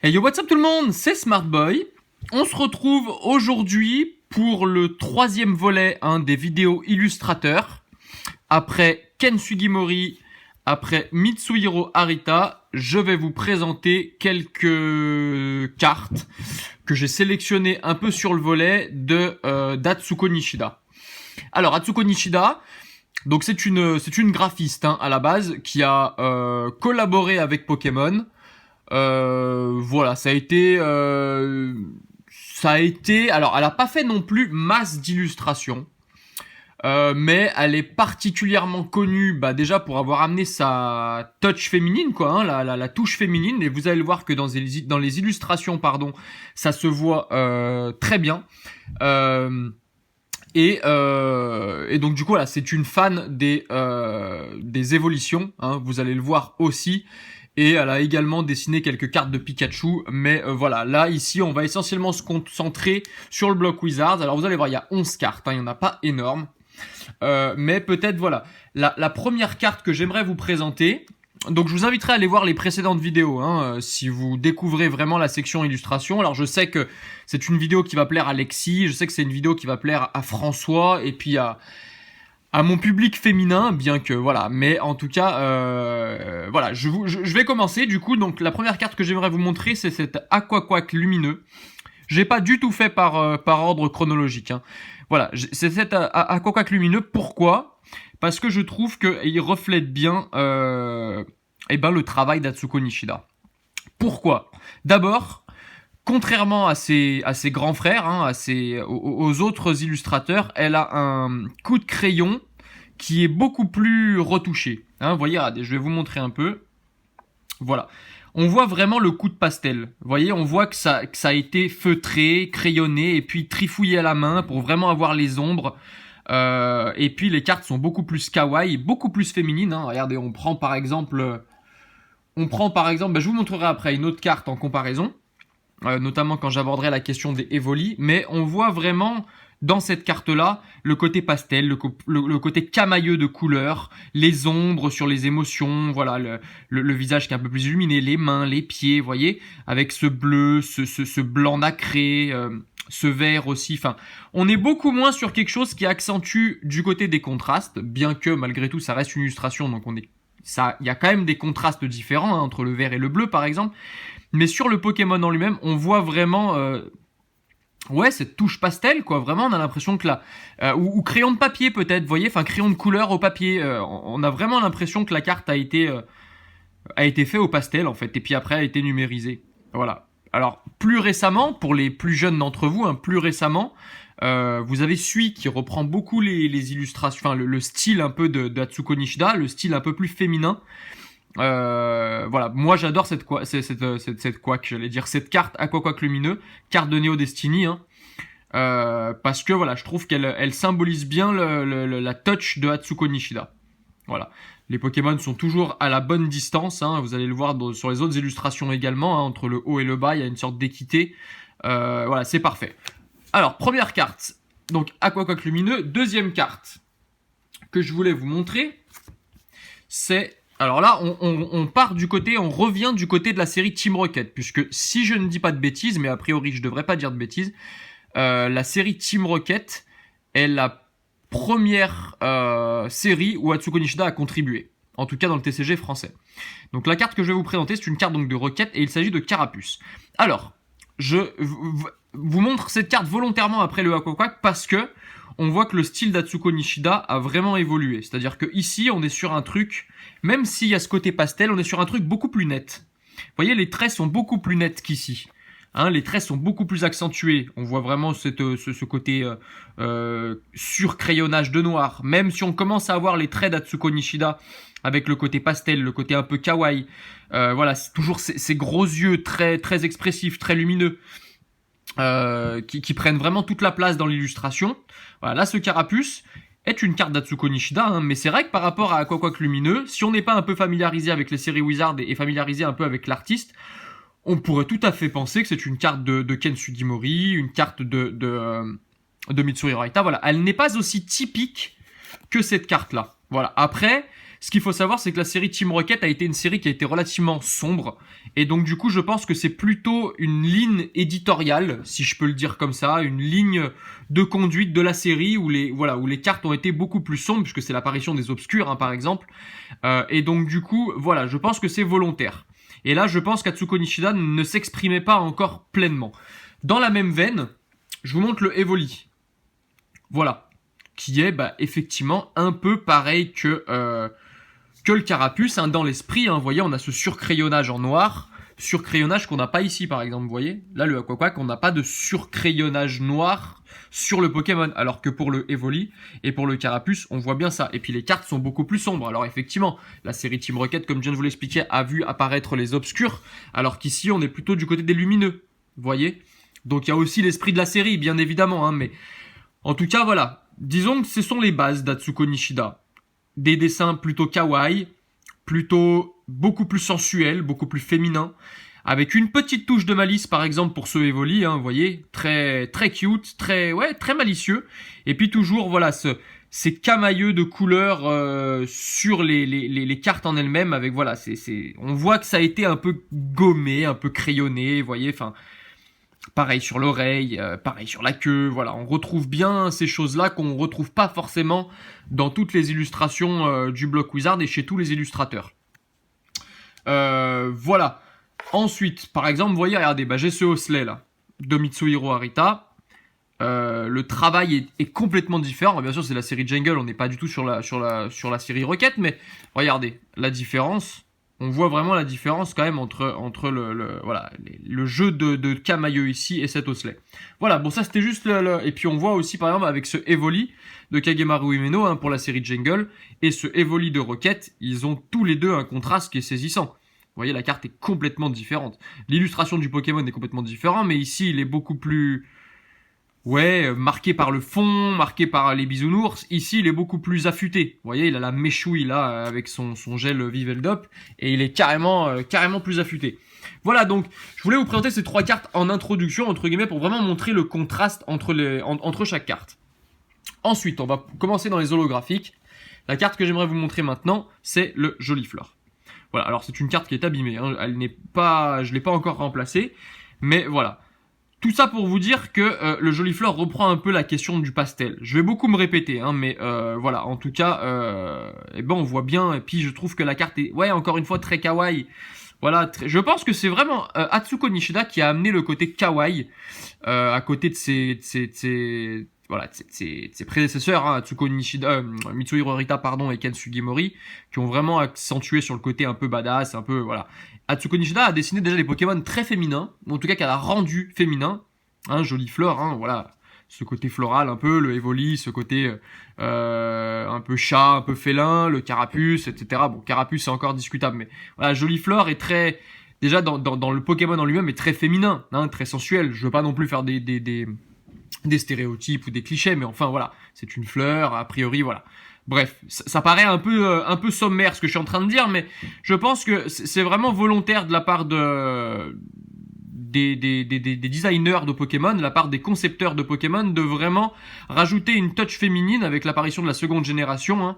Hey yo, what's up tout le monde, c'est Smartboy. On se retrouve aujourd'hui pour le troisième volet des vidéos illustrateurs. Après Ken Sugimori, après Mitsuhiro Arita, je vais vous présenter quelques cartes que j'ai sélectionnées un peu sur le volet de d'Atsuko Nishida. Alors Atsuko Nishida, donc c'est une graphiste à la base qui a collaboré avec Pokémon. Voilà, ça a été. Alors, elle a pas fait non plus masse d'illustrations, mais elle est particulièrement connue, déjà pour avoir amené sa touch féminine, quoi, la touche féminine. Et vous allez le voir que dans les illustrations, pardon, ça se voit très bien. Et donc du coup, voilà, c'est une fan des évolutions. Vous allez le voir aussi. Et elle a également dessiné quelques cartes de Pikachu, mais voilà, là, ici, on va essentiellement se concentrer sur le bloc Wizards. Alors vous allez voir, il y a 11 cartes, il n'y en a pas énorme. Mais peut-être, voilà, la première carte que j'aimerais vous présenter, donc je vous inviterai à aller voir les précédentes vidéos, si vous découvrez vraiment la section illustration. Alors je sais que c'est une vidéo qui va plaire à Alexis, je sais que c'est une vidéo qui va plaire à François, et puis à mon public féminin, bien que voilà, mais en tout cas, voilà, je vais commencer du coup. Donc la première carte que j'aimerais vous montrer, c'est cet Aquaquack lumineux. J'ai pas du tout fait par ordre chronologique. Voilà, c'est cet Aquaquack lumineux. Pourquoi ? Parce que je trouve qu'il reflète bien, le travail d'Atsuko Nishida. Pourquoi ? D'abord, contrairement à ses grands frères, aux autres illustrateurs, elle a un coup de crayon qui est beaucoup plus retouché. Vous voyez, regardez, je vais vous montrer un peu. Voilà. On voit vraiment le coup de pastel. Vous voyez, on voit que ça a été feutré, crayonné et puis trifouillé à la main pour vraiment avoir les ombres. Et puis les cartes sont beaucoup plus kawaii, beaucoup plus féminines. Regardez, on prend par exemple, je vous montrerai après une autre carte en comparaison. Notamment quand j'aborderai la question des Evoli, mais on voit vraiment dans cette carte-là le côté pastel, le côté camailleux de couleurs, les ombres sur les émotions, voilà, le visage qui est un peu plus illuminé, les mains, les pieds, vous voyez, avec ce bleu, ce blanc nacré, ce vert aussi, enfin, on est beaucoup moins sur quelque chose qui accentue du côté des contrastes, bien que malgré tout ça reste une illustration, donc il y a quand même des contrastes différents entre le vert et le bleu par exemple. Mais sur le Pokémon en lui-même, on voit vraiment, cette touche pastel, quoi. Vraiment, on a l'impression que ou crayon de papier peut-être, vous voyez, enfin crayon de couleur au papier. On a vraiment l'impression que la carte a été faite au pastel en fait, et puis après a été numérisée. Voilà. Alors plus récemment, pour les plus jeunes d'entre vous, plus récemment, vous avez Sui qui reprend beaucoup les illustrations, enfin le style un peu de Atsuko Nishida, le style un peu plus féminin. Voilà, moi j'adore cette carte Aquaquack lumineux, carte de Neo Destiny, parce que voilà, je trouve qu'elle symbolise bien la touch de Atsuko Nishida. Voilà, les Pokémon sont toujours à la bonne distance, vous allez le voir sur les autres illustrations également, entre le haut et le bas, il y a une sorte d'équité. Voilà, c'est parfait. Alors, première carte, donc Aquaquack lumineux. Deuxième carte que je voulais vous montrer, c'est... Alors là, on revient du côté de la série Team Rocket, puisque si je ne dis pas de bêtises, mais a priori je devrais pas dire de bêtises, la série Team Rocket est la première série où Atsuko Nishida a contribué, en tout cas dans le TCG français. Donc la carte que je vais vous présenter, c'est une carte donc de Rocket, et il s'agit de Carapuce. Alors, je vous montre cette carte volontairement après le Aquaquack, parce que on voit que le style d'Atsuko Nishida a vraiment évolué. C'est-à-dire que ici, on est sur un truc, même s'il y a ce côté pastel, on est sur un truc beaucoup plus net. Vous voyez, les traits sont beaucoup plus nets qu'ici. Les traits sont beaucoup plus accentués. On voit vraiment ce côté surcrayonnage de noir. Même si on commence à avoir les traits d'Atsuko Nishida avec le côté pastel, le côté un peu kawaii. Voilà, c'est toujours ces gros yeux très, très expressifs, très lumineux. Qui prennent vraiment toute la place dans l'illustration. Voilà, là ce Carapuce est une carte d'Atsuko Nishida, mais c'est vrai que par rapport à Aquaquack lumineux, si on n'est pas un peu familiarisé avec les séries Wizard et familiarisé un peu avec l'artiste, on pourrait tout à fait penser que c'est une carte de Ken Sugimori, une carte de Mitsuhiro Arita. Voilà, elle n'est pas aussi typique que cette carte-là. Voilà. Après, Ce qu'il faut savoir, c'est que la série Team Rocket a été une série qui a été relativement sombre. Et donc du coup, je pense que c'est plutôt une ligne éditoriale, si je peux le dire comme ça, une ligne de conduite de la série où les cartes ont été beaucoup plus sombres, puisque c'est l'apparition des obscurs, hein, par exemple. Et donc du coup, voilà, je pense que c'est volontaire. Et là, je pense qu'Atsuko Nishida ne s'exprimait pas encore pleinement. Dans la même veine, je vous montre le Evoli. Voilà. Qui est effectivement un peu pareil que le Carapuce, hein, dans l'esprit. Hein, vous voyez, on a ce surcrayonnage en noir. Surcrayonnage qu'on n'a pas ici, par exemple. Vous voyez, là, le Aquaquack, on n'a pas de surcrayonnage noir sur le Pokémon. Alors que pour le Evoli et pour le Carapuce, on voit bien ça. Et puis les cartes sont beaucoup plus sombres. Alors effectivement, la série Team Rocket, comme je viens de vous l'expliquer, a vu apparaître les obscurs. Alors qu'ici, on est plutôt du côté des lumineux. Vous voyez? Donc il y a aussi l'esprit de la série, bien évidemment. Hein, mais en tout cas, voilà. Disons que ce sont les bases d'Atsuko Nishida. Des dessins plutôt kawaii, plutôt beaucoup plus sensuels, beaucoup plus féminins, avec une petite touche de malice par exemple pour ce Evoli, hein, vous voyez, très très cute, très malicieux, et puis toujours voilà ces camailleux de couleurs sur les cartes en elles-mêmes, avec voilà, on voit que ça a été un peu gommé, un peu crayonné, vous voyez, enfin. Pareil sur l'oreille, pareil sur la queue, voilà, on retrouve bien ces choses-là qu'on retrouve pas forcément dans toutes les illustrations du Block Wizard et chez tous les illustrateurs. Voilà. Ensuite, par exemple, vous voyez, regardez, j'ai ce Hosley là, de Mitsuhiro Arita. Le travail est complètement différent. Bien sûr, c'est la série Jungle, on n'est pas du tout sur la série Rocket, mais regardez, la différence... On voit vraiment la différence quand même entre le jeu de camailleux ici et cet Hosley. Voilà, bon ça c'était juste Et puis on voit aussi par exemple avec ce Evoli de Kagemaru Himeno, hein, pour la série Jungle, et ce Evoli de Rocket, ils ont tous les deux un contraste qui est saisissant. Vous voyez, la carte est complètement différente. L'illustration du Pokémon est complètement différente, mais ici il est beaucoup plus... marqué par le fond, marqué par les bisounours. Ici, il est beaucoup plus affûté. Vous voyez, il a la méchouille là avec son gel Viveldop et il est carrément plus affûté. Voilà, donc je voulais vous présenter ces trois cartes en introduction entre guillemets pour vraiment montrer le contraste entre chaque carte. Ensuite, on va commencer dans les holographiques. La carte que j'aimerais vous montrer maintenant, c'est le Jolifleur. Voilà, alors c'est une carte qui est abîmée, hein. Je l'ai pas encore remplacée, mais voilà. Tout ça pour vous dire que le Jolifleur reprend un peu la question du pastel. Je vais beaucoup me répéter, hein, mais voilà, en tout cas, on voit bien, et puis je trouve que la carte est, encore une fois, très kawaii. Voilà, je pense que c'est vraiment Atsuko Nishida qui a amené le côté kawaii à côté de ses prédécesseurs, hein, Atsuko Nishida, Mitsuhiro Arita, pardon, et Ken Sugimori, qui ont vraiment accentué sur le côté un peu badass, un peu, voilà. Atsuko Nishida a dessiné déjà des Pokémon très féminins, ou en tout cas qu'elle a rendu féminin, hein, Jolifleur, hein, voilà, ce côté floral un peu, le Evoli, ce côté un peu chat, un peu félin, le Carapuce, etc. Bon, Carapuce c'est encore discutable, mais voilà, Jolifleur est très, déjà dans le Pokémon en lui-même est très féminin, hein, très sensuel. Je veux pas non plus faire des stéréotypes ou des clichés, mais enfin voilà, c'est une fleur, a priori, voilà. Bref, ça paraît un peu sommaire ce que je suis en train de dire, mais je pense que c'est vraiment volontaire de la part des designers de Pokémon, de la part des concepteurs de Pokémon, de vraiment rajouter une touch féminine avec l'apparition de la seconde génération,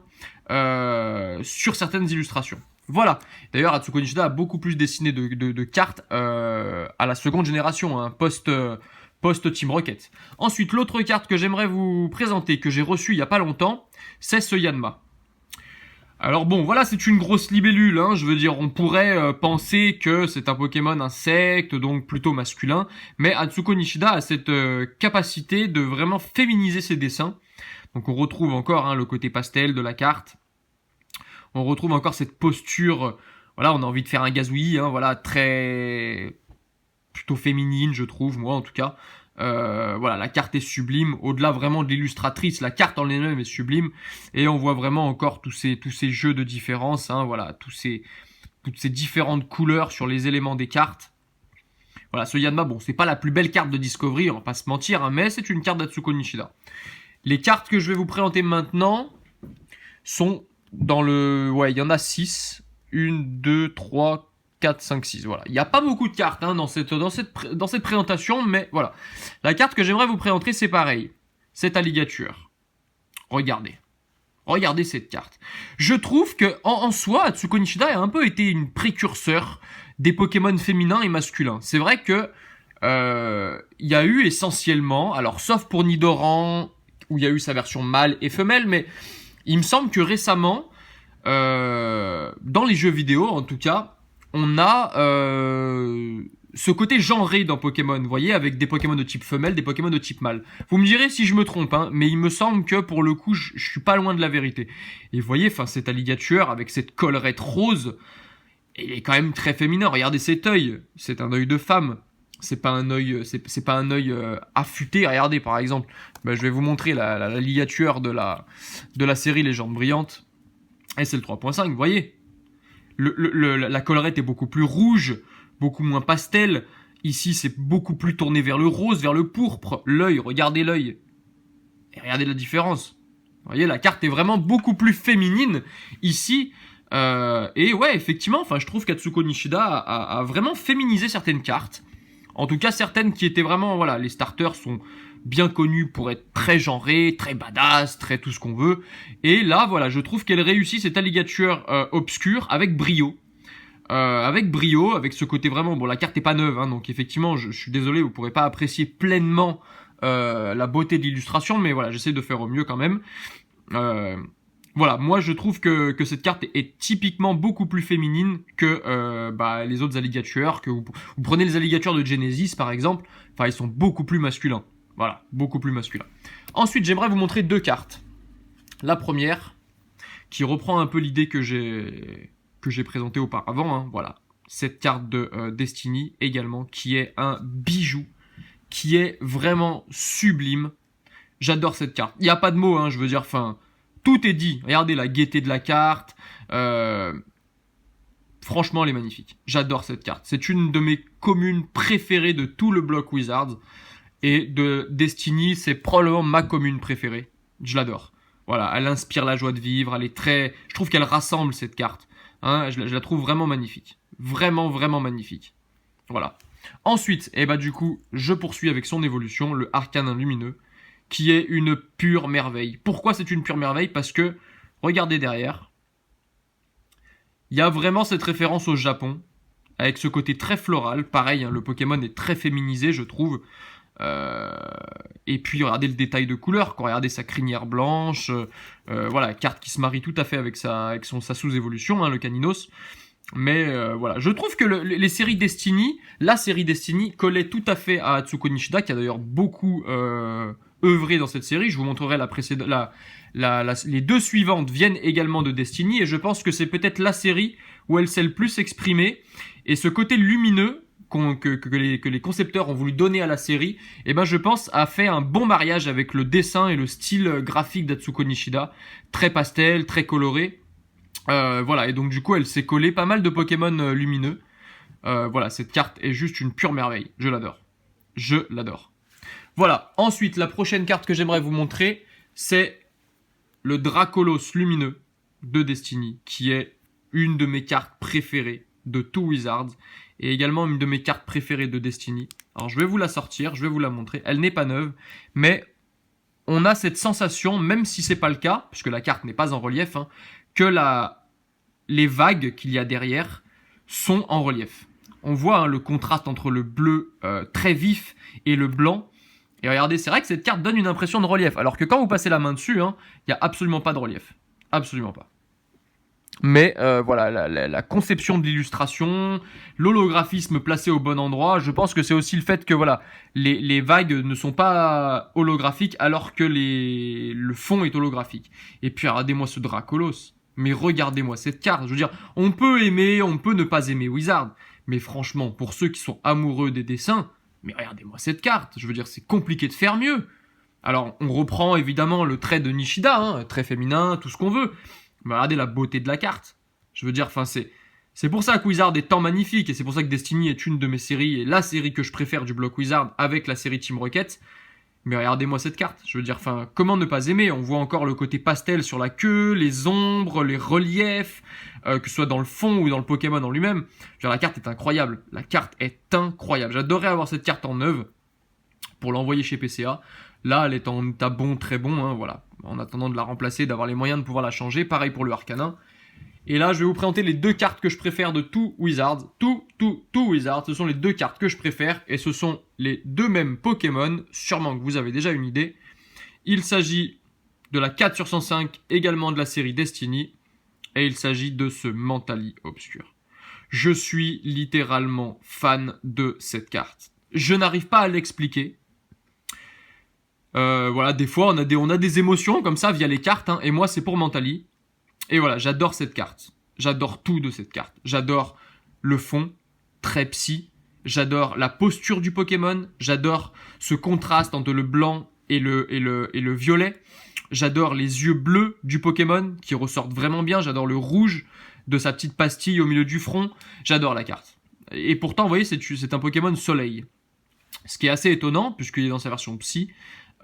hein, sur certaines illustrations. Voilà. D'ailleurs, Atsuko Nishida a beaucoup plus dessiné de cartes à la seconde génération, hein, post-Team Rocket. Ensuite, l'autre carte que j'aimerais vous présenter, que j'ai reçue il n'y a pas longtemps, c'est ce Yanma. Alors bon, voilà, c'est une grosse libellule, hein, je veux dire, on pourrait penser que c'est un Pokémon insecte, donc plutôt masculin, mais Atsuko Nishida a cette capacité de vraiment féminiser ses dessins. Donc on retrouve encore, hein, le côté pastel de la carte, on retrouve encore cette posture, voilà, on a envie de faire un gazouillis, hein, voilà, très... plutôt féminine, je trouve, moi en tout cas. Voilà, la carte est sublime. Au-delà vraiment de l'illustratrice, la carte en elle-même est sublime. Et on voit vraiment encore tous ces jeux de différence, hein, voilà, toutes ces différentes couleurs sur les éléments des cartes. Voilà, ce Yanma, bon, c'est pas la plus belle carte de Discovery, on va pas se mentir, hein, mais c'est une carte d'Atsuko Nishida. Les cartes que je vais vous présenter maintenant sont dans le... Ouais, il y en a 6. 1, 2, 3, 4, 5, 6, voilà. Il n'y a pas beaucoup de cartes, hein, dans cette présentation, mais voilà. La carte que j'aimerais vous présenter, c'est pareil. Cette alligature. Regardez. Regardez cette carte. Je trouve que en soi, Atsuko Nishida a un peu été une précurseur des Pokémon féminins et masculins. C'est vrai que il y a eu essentiellement, alors sauf pour Nidoran, où il y a eu sa version mâle et femelle, mais il me semble que récemment, dans les jeux vidéo en tout cas, on a ce côté genré dans Pokémon, vous voyez, avec des Pokémon de type femelle, des Pokémon de type mâle. Vous me direz si je me trompe, hein, mais il me semble que pour le coup, je suis pas loin de la vérité. Et vous voyez, enfin, cet alligator avec cette collerette rose, il est quand même très féminin. Regardez cet œil, c'est un œil de femme. C'est pas un œil, c'est pas un œil affûté. Regardez, par exemple, ben, je vais vous montrer la ligature de la série Légende brillante. Et c'est le 3.5, vous voyez. La collerette est beaucoup plus rouge, beaucoup moins pastel. Ici, c'est beaucoup plus tourné vers le rose, vers le pourpre. L'œil, regardez l'œil. Et regardez la différence. Vous voyez, la carte est vraiment beaucoup plus féminine ici. Et ouais, effectivement, enfin, je trouve qu'Atsuko Nishida a vraiment féminisé certaines cartes. En tout cas, certaines qui étaient vraiment, voilà, les starters sont bien connus pour être très genrés, très badass, très tout ce qu'on veut. Et là, voilà, je trouve qu'elle réussit cette alligator obscure avec brio. Avec ce côté vraiment, bon, la carte est pas neuve, hein, donc effectivement, je suis désolé, vous pourrez pas apprécier pleinement la beauté de l'illustration, mais voilà, j'essaie de faire au mieux quand même. Voilà, moi je trouve que cette carte est typiquement beaucoup plus féminine que les autres alligators. Que vous prenez les alligators de Genesis par exemple, enfin ils sont beaucoup plus masculins. Voilà, beaucoup plus masculins. Ensuite, j'aimerais vous montrer deux cartes. La première, qui reprend un peu l'idée que j'ai présentée auparavant. Hein, voilà, cette carte de Destiny également, qui est un bijou, qui est vraiment sublime. J'adore cette carte. Il n'y a pas de mots, hein, je veux dire, enfin. Tout est dit. Regardez la gaieté de la carte. Franchement, elle est magnifique. J'adore cette carte. C'est une de mes communes préférées de tout le bloc Wizards. Et de Destiny, c'est probablement ma commune préférée. Je l'adore. Voilà, elle inspire la joie de vivre. Elle est très... Je trouve qu'elle rassemble cette carte. Hein, je la trouve vraiment magnifique. Vraiment, vraiment magnifique. Voilà. Ensuite, du coup, je poursuis avec son évolution, le Arcanin Lumineux, qui est une pure merveille. Pourquoi c'est une pure merveille? Parce que, regardez derrière, il y a vraiment cette référence au Japon, avec ce côté très floral. Pareil, hein, le Pokémon est très féminisé, je trouve. Et puis, regardez le détail de couleur, quand regardez sa crinière blanche. Voilà, carte qui se marie tout à fait avec sa sous-évolution, hein, le Caninos. Mais voilà, je trouve que les séries Destiny, la série Destiny collait tout à fait à Atsuko Nishida, qui a d'ailleurs beaucoup œuvré dans cette série. Je vous montrerai les deux suivantes viennent également de Destiny, et je pense que c'est peut-être la série où elle s'est le plus exprimée. Et ce côté lumineux que les concepteurs ont voulu donner à la série, je pense a fait un bon mariage avec le dessin et le style graphique d'Atsuko Nishida, très pastel, très coloré. Voilà, et donc du coup elle s'est collée pas mal de Pokémon lumineux. Voilà, cette carte est juste une pure merveille, je l'adore. Voilà, ensuite la prochaine carte que j'aimerais vous montrer, c'est le Dracolos lumineux de Destiny, qui est une de mes cartes préférées de tout Wizards, et également une de mes cartes préférées de Destiny. Alors je vais vous la sortir, je vais vous la montrer, elle n'est pas neuve, mais on a cette sensation, même si c'est pas le cas, puisque la carte n'est pas en relief, hein, que les vagues qu'il y a derrière sont en relief. On voit hein, le contraste entre le bleu très vif et le blanc. Et regardez, c'est vrai que cette carte donne une impression de relief, alors que quand vous passez la main dessus, il n'y a absolument pas de relief. Absolument pas. Mais voilà, la conception de l'illustration, l'holographisme placé au bon endroit, je pense que c'est aussi le fait que voilà, les vagues ne sont pas holographiques alors que le fond est holographique. Et puis regardez-moi ce Dracolos, mais regardez-moi cette carte. Je veux dire, on peut aimer, on peut ne pas aimer Wizard, mais franchement, pour ceux qui sont amoureux des dessins, mais regardez-moi cette carte. Je veux dire, c'est compliqué de faire mieux. Alors, on reprend évidemment le trait de Nishida, hein, très féminin, tout ce qu'on veut. Mais regardez la beauté de la carte. Je veux dire, enfin, c'est pour ça que Wizard est tant magnifique, et c'est pour ça que Destiny est une de mes séries, et la série que je préfère du bloc Wizard avec la série Team Rocket. Mais regardez-moi cette carte. Je veux dire, enfin, comment ne pas aimer? On voit encore le côté pastel sur la queue, les ombres, les reliefs, que ce soit dans le fond ou dans le Pokémon en lui-même. Je veux dire, la carte est incroyable. La carte est incroyable. J'adorerais avoir cette carte en neuve pour l'envoyer chez PCA. Là, elle est en état bon, très bon, hein, voilà. en attendant de la remplacer, d'avoir les moyens de pouvoir la changer. Pareil pour le Arcanin. Et là, je vais vous présenter les 2 cartes que je préfère de tout Wizards. Tout Wizards, ce sont les 2 cartes que je préfère. Et ce sont les 2 mêmes Pokémon. Sûrement que vous avez déjà une idée. Il s'agit de la 4/105, également de la série Destiny. Et il s'agit de ce Mentally Obscur. Je suis littéralement fan de cette carte. Je n'arrive pas à l'expliquer. Voilà, des fois, on a des émotions comme ça via les cartes. Hein, et moi, c'est pour Mentally. Et voilà, j'adore cette carte. J'adore tout de cette carte. J'adore le fond, très psy. J'adore la posture du Pokémon. J'adore ce contraste entre le blanc et le violet. J'adore les yeux bleus du Pokémon qui ressortent vraiment bien. J'adore le rouge de sa petite pastille au milieu du front. J'adore la carte. Et pourtant, vous voyez, c'est un Pokémon soleil. Ce qui est assez étonnant puisqu'il est dans sa version psy.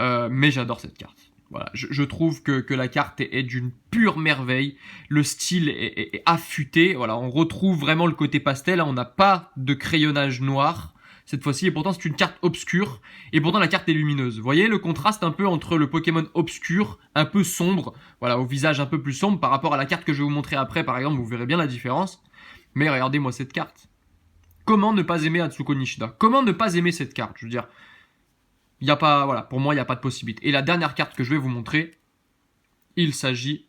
Mais j'adore cette carte. Voilà, je trouve que la carte est d'une pure merveille. Le style est affûté. Voilà, on retrouve vraiment le côté pastel. On n'a pas de crayonnage noir cette fois-ci. Et pourtant, c'est une carte obscure. Et pourtant, la carte est lumineuse. Vous voyez le contraste un peu entre le Pokémon obscur, un peu sombre, voilà, au visage un peu plus sombre par rapport à la carte que je vais vous montrer après, par exemple. Vous verrez bien la différence. Mais regardez-moi cette carte. Comment ne pas aimer Atsuko Nishida? Comment ne pas aimer cette carte? Je veux dire... Il n'y a pas, voilà, pour moi, il n'y a pas de possibilité. Et la dernière carte que je vais vous montrer, il s'agit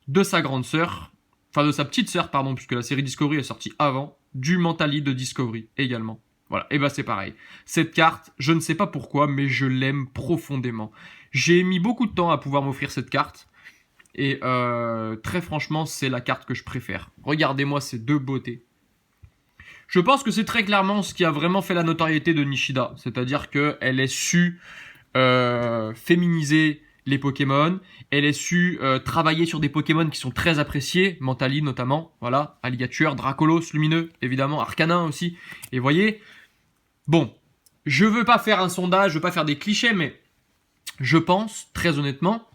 de sa grande sœur, enfin de sa petite sœur, pardon, puisque la série Discovery est sortie avant, du Mentally de Discovery également. Voilà, et bah c'est pareil. Cette carte, je ne sais pas pourquoi, mais je l'aime profondément. J'ai mis beaucoup de temps à pouvoir m'offrir cette carte, et très franchement, c'est la carte que je préfère. Regardez-moi ces 2 beautés. Je pense que c'est très clairement ce qui a vraiment fait la notoriété de Nishida. C'est-à-dire qu'elle a su féminiser les Pokémon. Elle a su travailler sur des Pokémon qui sont très appréciés. Mentally notamment. Voilà. Alligator, Dracolos, Lumineux, évidemment. Arcanin aussi. Et vous voyez. Bon. Je veux pas faire un sondage, je veux pas faire des clichés, mais je pense, très honnêtement,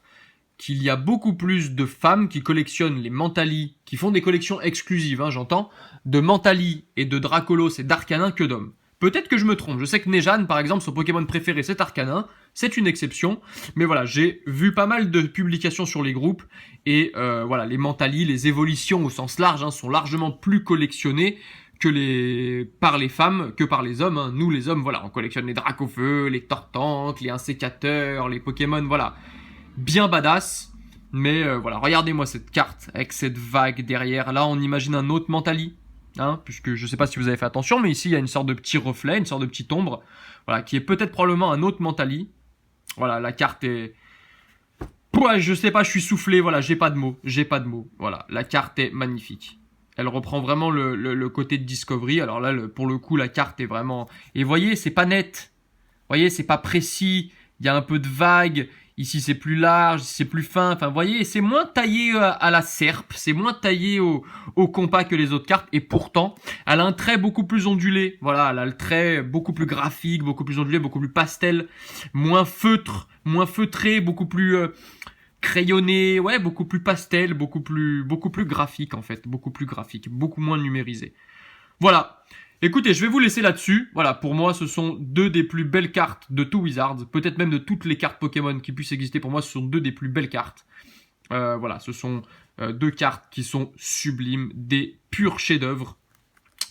qu'il y a beaucoup plus de femmes qui collectionnent les Mentally, qui font des collections exclusives, hein, j'entends, de Mentally et de Dracolos et d'Arcanin que d'hommes. Peut-être que je me trompe. Je sais que Nejan, par exemple, son Pokémon préféré, c'est Arcanin. C'est une exception. Mais voilà, j'ai vu pas mal de publications sur les groupes. Et voilà, les Mentally, les évolutions au sens large, hein, sont largement plus collectionnées par les femmes que par les hommes. Hein. Nous, les hommes, voilà, on collectionne les Dracofeu, les Tortanques, les Insécateurs, les Pokémon, voilà. Bien badass, mais voilà, regardez-moi cette carte avec cette vague derrière. Là, on imagine un autre Mentally, hein, puisque je sais pas si vous avez fait attention, mais ici il y a une sorte de petit reflet, une sorte de petite ombre, voilà, qui est peut-être probablement un autre Mentally. Voilà, la carte est... Ouais, je sais pas, je suis soufflé, voilà, j'ai pas de mots. Voilà, la carte est magnifique. Elle reprend vraiment le côté de Discovery. Alors là, pour le coup, la carte est vraiment... Et vous voyez, c'est pas net. Vous voyez, c'est pas précis. Il y a un peu de vague. Ici, c'est plus large, ici, c'est plus fin. Enfin, vous voyez, c'est moins taillé à la serpe. C'est moins taillé au compas que les autres cartes. Et pourtant, elle a un trait beaucoup plus ondulé. Voilà, elle a le trait beaucoup plus graphique, beaucoup plus ondulé, beaucoup plus pastel. Moins feutre, moins feutré, beaucoup plus crayonné. Ouais, beaucoup plus pastel, beaucoup plus graphique, en fait. Beaucoup plus graphique, beaucoup moins numérisé. Voilà. Écoutez, je vais vous laisser là-dessus. Voilà, pour moi, ce sont 2 des plus belles cartes de tout Wizards. Peut-être même de toutes les cartes Pokémon qui puissent exister. Pour moi, ce sont 2 des plus belles cartes. Voilà, ce sont 2 cartes qui sont sublimes, des purs chefs-d'œuvre.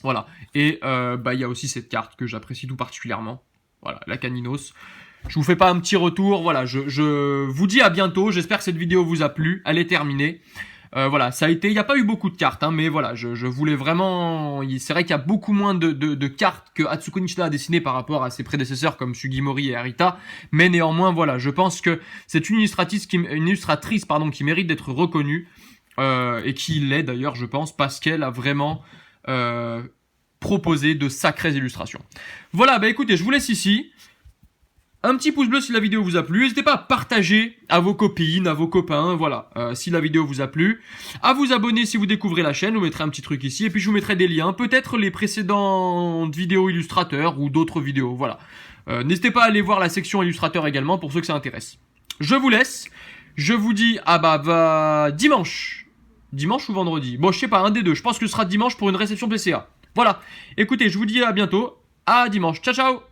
Voilà. Et il y a aussi cette carte que j'apprécie tout particulièrement. Voilà, la Caninos. Je vous fais pas un petit retour. Voilà, je vous dis à bientôt. J'espère que cette vidéo vous a plu. Elle est terminée. Voilà, ça a été, il n'y a pas eu beaucoup de cartes, hein, mais voilà, je voulais vraiment, c'est vrai qu'il y a beaucoup moins de cartes que Atsuko Nishida a dessiné par rapport à ses prédécesseurs comme Sugimori et Arita, mais néanmoins, voilà, je pense que c'est une illustratrice qui mérite d'être reconnue, et qui l'est d'ailleurs, je pense, parce qu'elle a vraiment proposé de sacrées illustrations. Voilà, bah écoutez, je vous laisse ici. Un petit pouce bleu si la vidéo vous a plu. N'hésitez pas à partager à vos copines, à vos copains, voilà, si la vidéo vous a plu. À vous abonner si vous découvrez la chaîne, je vous mettrai un petit truc ici. Et puis je vous mettrai des liens, peut-être les précédentes vidéos illustrateurs ou d'autres vidéos, voilà. N'hésitez pas à aller voir la section illustrateur également pour ceux que ça intéresse. Je vous laisse. Je vous dis, dimanche. Dimanche ou vendredi? Bon, je sais pas, un des deux. Je pense que ce sera dimanche pour une réception PCA. Voilà. Écoutez, je vous dis à bientôt. À dimanche. Ciao, ciao!